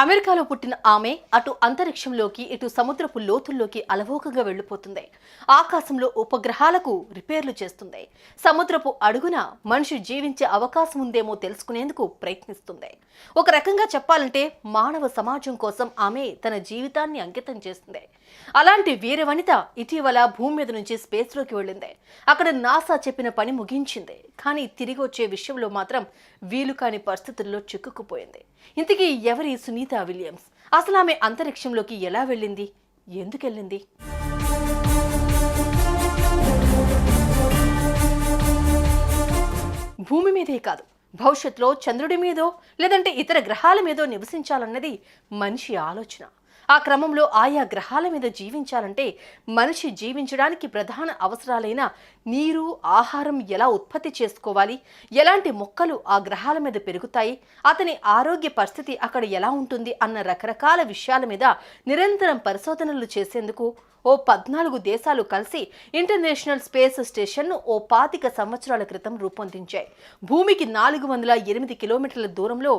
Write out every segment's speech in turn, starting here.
అమెరికాలో పుట్టిన ఆమె అటు అంతరిక్షంలోకి ఇటు సముద్రపు లోతుల్లోకి అలవోకగా వెళ్లిపోతుంది. ఆకాశంలో ఉపగ్రహాలకు రిపేర్లు చేస్తుంది. సముద్రపు అడుగున మనిషి జీవించే అవకాశం ఉందేమో తెలుసుకునేందుకు ప్రయత్నిస్తుంది. ఒక రకంగా చెప్పాలంటే మానవ సమాజం కోసం ఆమె తన జీవితాన్ని అంకితం చేస్తుంది. అలాంటి వీరవనిత ఇటీవల భూమి మీద నుంచి స్పేస్లోకి వెళ్ళింది. అక్కడ నాసా చెప్పిన పని ముగించింది. కానీ తిరిగి వచ్చే విషయంలో మాత్రం వీలు కాని పరిస్థితుల్లో చిక్కుకుపోయింది. ఇంతకీ ఎవరి సునీతా విలియమ్స్? అసలు ఆమె అంతరిక్షంలోకి ఎలా వెళ్ళింది? ఎందుకెళ్ళింది? భూమి మీదే కాదు, భవిష్యత్తులో చంద్రుడి మీదో లేదంటే ఇతర గ్రహాల మీదో నివసించాలన్నది మనిషి ఆలోచన. ఆ క్రమంలో ఆయా గ్రహాల మీద జీవించాలంటే మనిషి జీవించడానికి ప్రధాన అవసరాలైన నీరు, ఆహారం ఎలా ఉత్పత్తి చేసుకోవాలి, ఎలాంటి మొక్కలు ఆ గ్రహాల మీద పెరుగుతాయి, అతని ఆరోగ్య పరిస్థితి అక్కడ ఎలా ఉంటుంది అన్న రకరకాల విషయాల మీద నిరంతరం పరిశోధనలు చేసేందుకు ఓ 14 దేశాలు కలిసి ఇంటర్నేషనల్ స్పేస్ స్టేషన్ను ఓ 25 సంవత్సరాల క్రితం రూపొందించాయి. భూమికి 408 కిలోమీటర్ల దూరంలో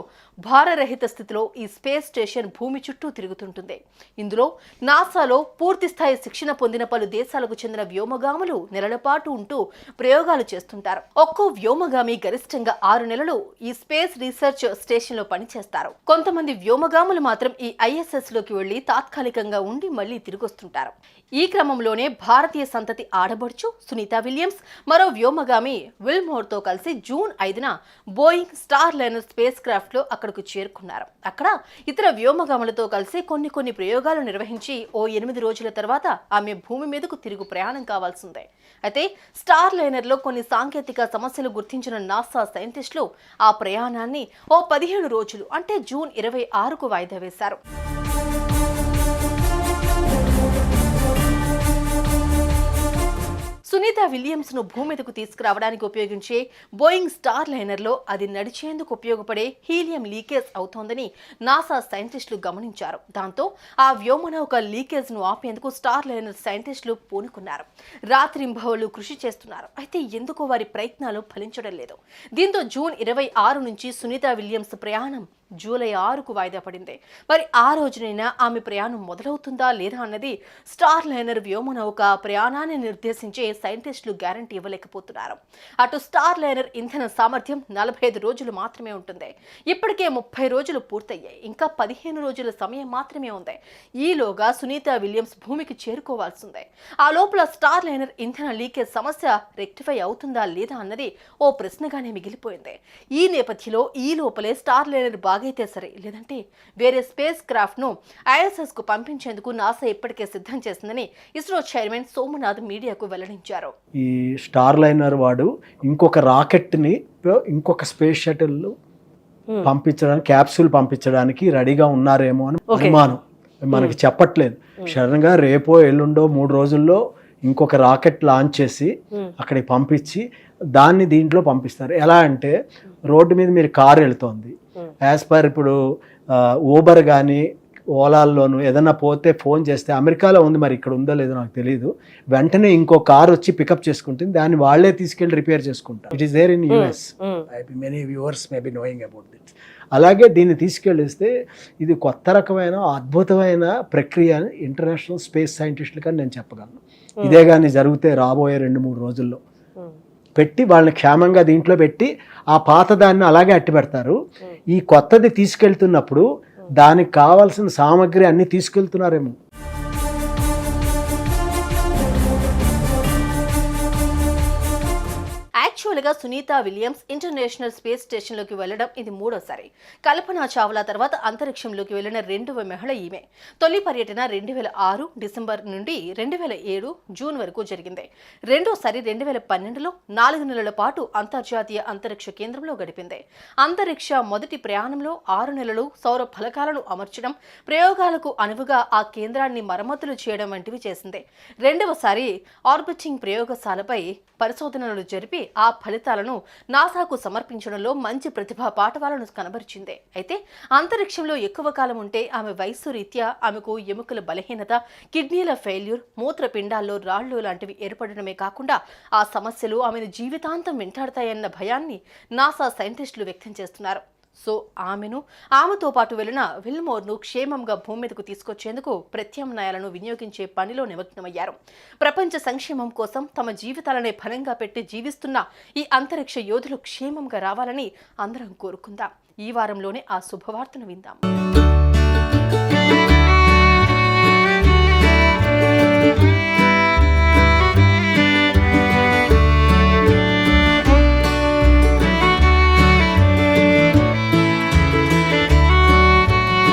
భారరహిత స్థితిలో ఈ స్పేస్ స్టేషన్ భూమి చుట్టూ తిరుగుతుంటుంది. ఇందులో నాసాలో పూర్తిస్థాయి శిక్షణ పొందిన పలు దేశాలకు చెందిన వ్యోమగాములు నెలల పాటు ఉంటూ ప్రయోగాలు చేస్తుంటారు. ఒక్కో వ్యోమగామి గరిష్టంగా 6 నెలలు ఈ స్పేస్ రీసెర్చ్ స్టేషన్లో పనిచేస్తారు. కొంతమంది వ్యోమగాములు మాత్రం ఈ ISS లోకి వెళ్లి తాత్కాలికంగా ఉండి మళ్లీ తిరిగొస్తుంటారు. ఈ క్రమంలోనే భారతీయ సంతతి ఆడబడుచు సునీతా విలియమ్స్ మరో వ్యోమగామి విల్మోర్తో కలిసి జూన్ 5న Boeing Starliner spacecraft లో అక్కడకు చేరుకున్నారు. అక్కడ ఇతర వ్యోమగాములతో కలిసి కొన్ని ప్రయోగాలు నిర్వహించి ఓ 8 రోజుల తర్వాత ఆమె భూమి మీదకు తిరుగు ప్రయాణం కావాల్సిందే. అయితే స్టార్ లైనర్ లో కొన్ని సాంకేతిక సమస్యలు గుర్తించిన నాసా సైంటిస్టులు ఆ ప్రయాణాన్ని ఓ 15 రోజులు అంటే జూన్ 26కు వాయిదా వేశారు. సునీతా విలియమ్స్ ను భూమి మీదకు తీసుకురావడానికి ఉపయోగించే బోయింగ్ స్టార్ లైనర్ లో అది నడిచేందుకు ఉపయోగపడే హీలియం లీకేజ్ అవుతోందని నాసా సైంటిస్టులు గమనించారు. దాంతో ఆ వ్యోమనౌక లీకేజ్ ను ఆపేందుకు స్టార్ లైనర్ సైంటిస్టులు పూనుకున్నారు. రాత్రింబవళ్లు కృషి చేస్తున్నారు. అయితే ఎందుకో వారి ప్రయత్నాలు ఫలించడం లేదు. దీంతో జూన్ 26 నుంచి సునీతా విలియమ్స్ ప్రయాణం జూలై 6కు వాయిదా పడింది. మరి ఆ రోజునైనా ఆమె ప్రయాణం మొదలవుతుందా లేదా అన్నది స్టార్ లైనర్ వ్యోమనౌక ప్రయాణాన్ని నిర్దేశించే సైంటిస్టులు గ్యారంటీ ఇవ్వలేకపోతున్నారు. అటు స్టార్ లైనర్ ఇంధన సామర్థ్యం 45 రోజులు మాత్రమే ఉంటుంది. ఇప్పటికే 30 రోజులు పూర్తయ్యాయి. ఇంకా 15 రోజుల సమయం మాత్రమే ఉంది. ఈలోగా సునీతా విలియమ్స్ భూమికి చేరుకోవాల్సిందే. ఆ లోపల స్టార్ లైనర్ ఇంధన లీకేజ్ సమస్య రెక్టిఫై అవుతుందా లేదా అన్నది ఓ ప్రశ్నగానే మిగిలిపోయింది. ఈ నేపథ్యంలో ఈ లోపలే స్టార్ లైనర్ బాగైతే సరే, లేదంటే వేరే స్పేస్ క్రాఫ్ట్ ను ISS కు పంపించేందుకు నాసా ఇప్పటికే సిద్ధం చేసిందని ఇస్రో చైర్మన్ సోమనాథ్ మీడియాకు వెల్లడించారు. ఈ స్టార్ లైనర్ వాడు ఇంకొక రాకెట్ ని ఇంకొక స్పేస్ షటిల్ పంపించడానికి, క్యాప్సూల్ పంపించడానికి రెడీగా ఉన్నారేమో అని అనుమానం. మనకి చెప్పట్లేదు. సడన్గా రేపో ఎల్లుండో 3 రోజుల్లో ఇంకొక రాకెట్ లాంచ్ చేసి అక్కడికి పంపించి దాన్ని దీంట్లో పంపిస్తారు. ఎలా అంటే రోడ్డు మీద మీరు కారు వెళ్తోంది, యాజ్ పర్ ఇప్పుడు ఊబర్ కానీ ఓలాల్లోనూ ఏదైనా పోతే ఫోన్ చేస్తే, అమెరికాలో ఉంది మరి ఇక్కడ ఉందో లేదో నాకు తెలియదు, వెంటనే ఇంకో కార్ వచ్చి పికప్ చేసుకుంటుంది, దాన్ని వాళ్లే తీసుకెళ్లి రిపేర్ చేసుకుంటారు. It is there in US. Many viewers may be knowing about that. అలాగే దీన్ని తీసుకెళ్ళిస్తే ఇది కొత్త రకమైన అద్భుతమైన ప్రక్రియ ఇంటర్నేషనల్ స్పేస్ సైంటిస్టులు కానీ నేను చెప్పగలను. ఇదే కానీ జరిగితే రాబోయే 2-3 రోజుల్లో పెట్టి వాళ్ళని క్షేమంగా దీంట్లో పెట్టి ఆ పాత దాన్ని అలాగే అట్టి పెడతారు. ఈ కొత్తది తీసుకెళ్తున్నప్పుడు దానికి కావాల్సిన సామాగ్రి అన్ని తీసుకెళ్తున్నారేమో. యాక్చువల్గా సునీతా విలియమ్స్ ఇంటర్నేషనల్ స్పేస్ స్టేషన్లోకి వెళ్లడం ఇది 3వసారి. కల్పనా చావ్లా తర్వాత అంతరిక్షంలోకి వెళ్లిన 2వ మహిళ ఈమె. తొలి పర్యటన 2006 డిసెంబర్ నుండి 2007 జూన్ వరకు జరిగింది. రెండోసారి 2012లో 4 నెలల పాటు అంతర్జాతీయ అంతరిక్ష కేంద్రంలో గడిపింది. అంతరిక్ష మొదటి ప్రయాణంలో 6 నెలలు సౌర ఫలకాలను అమర్చడం, ప్రయోగాలకు అనువుగా ఆ కేంద్రాన్ని మరమ్మతులు చేయడం వంటివి చేసింది. రెండవసారి ఆర్బిటింగ్ ప్రయోగశాలపై పరిశోధనలు జరిపి ఆ ఫలితాలను నాసాకు సమర్పించడంలో మంచి ప్రతిభా పాఠవాలను కనబరిచింది. అయితే అంతరిక్షంలో ఎక్కువ కాలం ఉంటే ఆమె వయస్సు రీత్యా ఆమెకు ఎముకల బలహీనత, కిడ్నీల ఫెయిల్యూర్, మూత్రపిండాల్లో రాళ్లు లాంటివి ఏర్పడడమే కాకుండా ఆ సమస్యలు ఆమెను జీవితాంతం వెంటాడతాయన్న భయాన్ని నాసా సైంటిస్టులు వ్యక్తం చేస్తున్నారు. సో ఆమెతో పాటు వెళ్లిన విల్మోర్ను క్షేమంగా భూమి మీదకు తీసుకొచ్చేందుకు ప్రత్యామ్నాయాలను వినియోగించే పనిలో నిమగ్నమయ్యారు. ప్రపంచ సంక్షేమం కోసం తమ జీవితాలనే ఫలంగా పెట్టి జీవిస్తున్న ఈ అంతరిక్ష యోధులు క్షేమంగా రావాలని అందరం కోరుకుందాం. ఈ వారంలోనే ఆ శుభవార్తను విందాం.